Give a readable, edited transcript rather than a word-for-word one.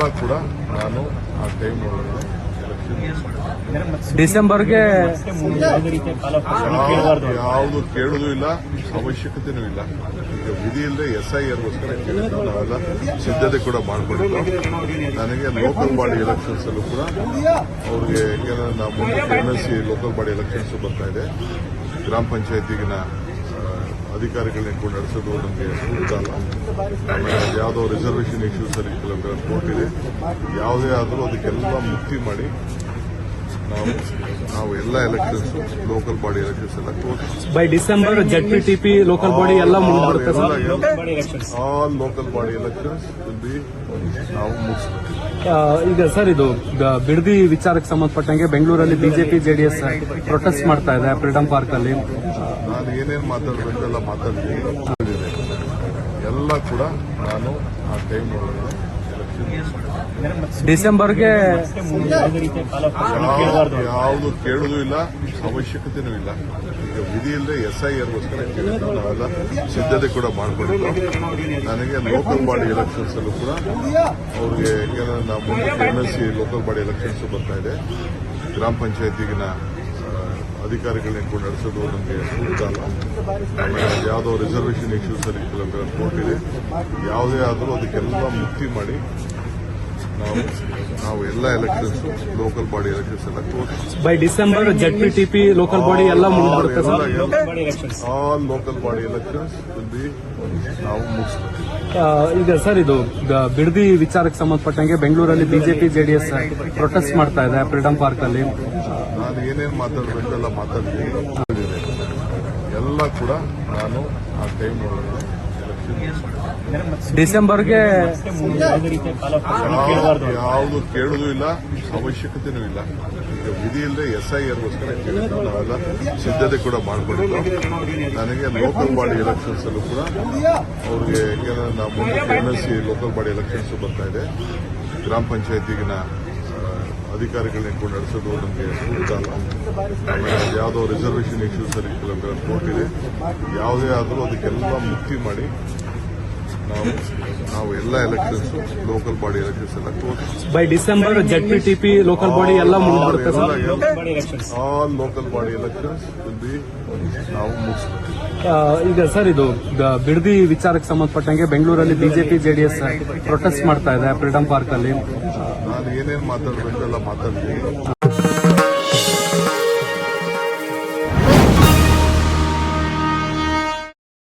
ಎಲ್ಲ ಕೂಡ ನಾನು ಆ ಟೈಮ್ ಒಳಗಡೆ ಡಿಸೆಂಬರ್ಗೆ ಯಾವುದು ಕೇಳುವುದೂ ಇಲ್ಲ, ಅವಶ್ಯಕತೆನೂ ಇಲ್ಲ. ಈಗ ವಿಧಿ ಇಲ್ಲದೆ SIRಗೋಸ್ಕರ ಕೇಳಿದ್ರು, ನಾವೆಲ್ಲ ಸಿದ್ಧತೆ ಕೂಡ ಮಾಡಿಕೊಂಡಿದ್ದು. ನನಗೆ ಲೋಕಲ್ ಬಾಡಿ ಎಲೆಕ್ಷನ್ಸ್ ಅಲ್ಲೂ ಕೂಡ ಅವ್ರಿಗೆ ನಾವು ಮುಂದೆ MLC ಲೋಕಲ್ ಬಾಡಿ ಎಲೆಕ್ಷನ್ಸ್ ಬರ್ತಾ ಇದೆ. ಗ್ರಾಮ ಪಂಚಾಯತಿಗಿನ ಅಧಿಕಾರಿಗಳನ್ನ ಇಟ್ಕೊಂಡು ನಡೆಸೋದು ನಮಗೆ ಸೂಕ್ತ ಅಲ್ಲ. ಆಮೇಲೆ ಯಾವುದೋ ರಿಸರ್ವೇಷನ್ ಇಶ್ಯೂಸ್ ಅಲ್ಲಿ ಕೆಲವು ಕೋರ್ಟ್ ಇದೆ. ಯಾವುದೇ ಆದರೂ ಅದಕ್ಕೆಲ್ಲ ಮುಕ್ತಿ ಮಾಡಿ ನಾವು ಎಲ್ಲ ಎಲೆಕ್ಷನ್ಸ್ ಲೋಕಲ್ ಬಾಡಿ ಎಲೆಕ್ಷನ್ಸ್ ಎಲ್ಲ by December ZPTP local body ಎಲ್ಲ ಮುಗಿದ್ಬಿಡುತ್ತೆ sir. All local body elections ನಾವು ಮುಗಿಸ್ತೀವಿ. ಈಗ ಸರ್, ಇದು ಬಿಡದಿ ವಿಚಾರಕ್ಕೆ ಸಂಬಂಧಪಟ್ಟಂಗೆ ಬೆಂಗಳೂರಲ್ಲಿ ಬಿಜೆಪಿ JDS ಪ್ರೊಟೆಸ್ಟ್ ಮಾಡ್ತಾ ಇದೆ ಫ್ರೀಡಂ ಪಾರ್ಕ್ ಅಲ್ಲಿ. ನಾನು ಏನೇನು ಮಾತಾಡಬೇಕು ಎಲ್ಲ ಮಾತಾಡ್ತೀನಿ. ಎಲ್ಲ ಕೂಡ ನಾನು ಆ ಟೈಮ್ ಒಳಗಡೆ ಡಿಸೆಂಬರ್ಗೆ ಯಾವುದು ಕೇಳುವುದೂ ಇಲ್ಲ, ಅವಶ್ಯಕತೆನೂ ಇಲ್ಲ. ಈಗ ವಿಧಿ ಇಲ್ಲದೆ SIRಗೋಸ್ಕರ ಕೇಳಿದ್ರು, ನಾವೆಲ್ಲ ಸಿದ್ಧತೆ ಕೂಡ ಮಾಡಿಕೊಂಡಿದ್ದು. ನನಗೆ ಲೋಕಲ್ ಬಾಡಿ ಎಲೆಕ್ಷನ್ಸ್ ಅಲ್ಲೂ ಕೂಡ ಅವ್ರಿಗೆ ನಾವು ಮುಂದೆ MLC ಲೋಕಲ್ ಬಾಡಿ ಎಲೆಕ್ಷನ್ಸ್ ಬರ್ತಾ ಇದೆ. ಗ್ರಾಮ ಪಂಚಾಯತಿಗಿನ ಅಧಿಕಾರಿಗಳನ್ನ ಇಟ್ಕೊಂಡು ನಡೆಸೋದು ನಮಗೆ ಸೂಕ್ತ ಅಲ್ಲ. ಆಮೇಲೆ ಯಾವುದೋ ರಿಸರ್ವೇಷನ್ ಇಶ್ಯೂಸ್ ಅಲ್ಲಿ ಕೆಲವು ಕೋರ್ಟ್ ಇದೆ. ಯಾವುದೇ ಆದರೂ ಅದಕ್ಕೆಲ್ಲ ಮುಕ್ತಿ ಮಾಡಿ ನಾವು ಎಲ್ಲ ಎಲೆಕ್ಷನ್ಸ್ ಲೋಕಲ್ ಬಾಡಿ ಎಲೆಕ್ಷನ್ಸ್ ಎಲ್ಲ by December ZPTP local body ಎಲ್ಲ ಮುಗಿದ್ಬಿಡುತ್ತೆ sir. All local body elections ನಾವು ಮುಗಿಸ್ತೀವಿ. ಈಗ ಸರ್, ಇದು ಬಿಡದಿ ವಿಚಾರಕ್ಕೆ ಸಂಬಂಧಪಟ್ಟಂಗೆ ಬೆಂಗಳೂರಲ್ಲಿ ಬಿಜೆಪಿ JDS ಪ್ರೊಟೆಸ್ಟ್ ಮಾಡ್ತಾ ಇದೆ ಫ್ರೀಡಂ ಪಾರ್ಕ್ ಅಲ್ಲಿ. ನಾನು ಏನೇನು ಮಾತಾಡಬೇಕು ಎಲ್ಲ ಮಾತಾಡ್ತೀನಿ. ಎಲ್ಲ ಕೂಡ ನಾನು ಆ ಟೈಮ್ ಒಳಗಡೆ ಡಿಸೆಂಬರ್ಗೆ ಯಾವುದು ಕೇಳುವುದೂ ಇಲ್ಲ, ಅವಶ್ಯಕತೆನೂ ಇಲ್ಲ. ಈಗ ವಿಧಿ ಇಲ್ಲದೆ SIRಗೋಸ್ಕರ ಕೇಳಿದ್ರು, ನಾವೆಲ್ಲ ಸಿದ್ಧತೆ ಕೂಡ ಮಾಡಿಕೊಂಡಿದ್ದು. ನನಗೆ ಲೋಕಲ್ ಬಾಡಿ ಎಲೆಕ್ಷನ್ಸ್ ಅಲ್ಲೂ ಕೂಡ ಅವ್ರಿಗೆ ನಾವು ಮುಂದೆ MLC ಲೋಕಲ್ ಬಾಡಿ ಎಲೆಕ್ಷನ್ಸ್ ಬರ್ತಾ ಇದೆ. ಗ್ರಾಮ ಪಂಚಾಯತಿಗಿನ ಅಧಿಕಾರಿಗಳನ್ನ ಇಟ್ಕೊಂಡು ನಡೆಸೋದು ನಮಗೆ ಸೂಕ್ತ ಅಲ್ಲ. ಆಮೇಲೆ ಯಾವುದೋ ರಿಸರ್ವೇಷನ್ ಇಶ್ಯೂಸ್ ಅಲ್ಲಿ ಕೆಲವು ಕೋರ್ಟ್ ಇದೆ. ಯಾವುದೇ ಆದರೂ ಅದಕ್ಕೆಲ್ಲ ಮುಕ್ತಿ ಮಾಡಿ ನಾವು ಎಲ್ಲ ಎಲೆಕ್ಷನ್ಸ್ ಲೋಕಲ್ ಬಾಡಿ ಎಲೆಕ್ಷನ್ಸ್ ಎಲ್ಲ by December ZPTP local body ಎಲ್ಲ ಮುಗಿದ್ಬಿಡುತ್ತೆ sir. All local body elections ನಾವು ಮುಗಿಸ್ತೀವಿ. ಈಗ ಸರ್, ಇದು ಬಿಡದಿ ವಿಚಾರಕ್ಕೆ ಸಂಬಂಧಪಟ್ಟಂಗೆ ಬೆಂಗಳೂರಲ್ಲಿ ಬಿಜೆಪಿ JDS ಪ್ರೊಟೆಸ್ಟ್ ಮಾಡ್ತಾ ಇದೆ ಫ್ರೀಡಂ ಪಾರ್ಕ್ ಅಲ್ಲಿ. ನಾನು ಏನೇನು ಮಾತಾಡಬೇಕು ಎಲ್ಲ ಮಾತಾಡ್ತೀನಿ.